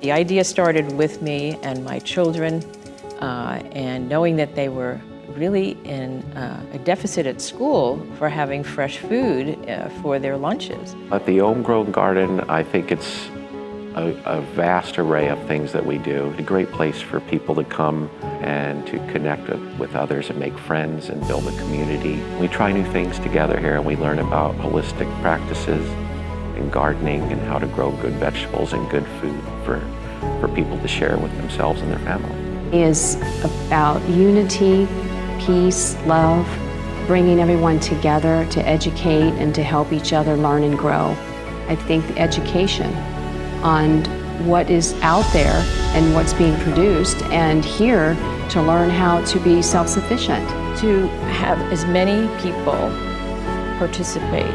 The idea started with me and my children, and knowing that they were really in a deficit at school for having fresh food for their lunches. At the Homegrown Garden, I think it's a vast array of things that we do. A great place for people to come and to connect with others and make friends and build a community. We try new things together here, and we learn about holistic practices in gardening and how to grow good vegetables and good food for people to share with themselves and their family. It is about unity, peace, love, bringing everyone together to educate and to help each other learn and grow. I think the education on what is out there and what's being produced, and here to learn how to be self-sufficient. To have as many people participate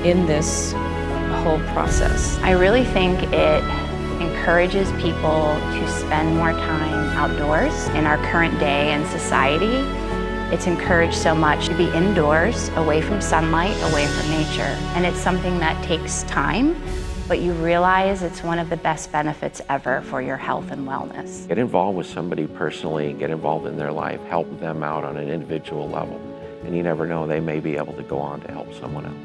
in this whole process. I really think it encourages people to spend more time outdoors. In our current day and society, it's encouraged so much to be indoors, away from sunlight, away from nature. And it's something that takes time, but you realize it's one of the best benefits ever for your health and wellness. Get involved with somebody personally, get involved in their life, help them out on an individual level. And you never know, they may be able to go on to help someone else.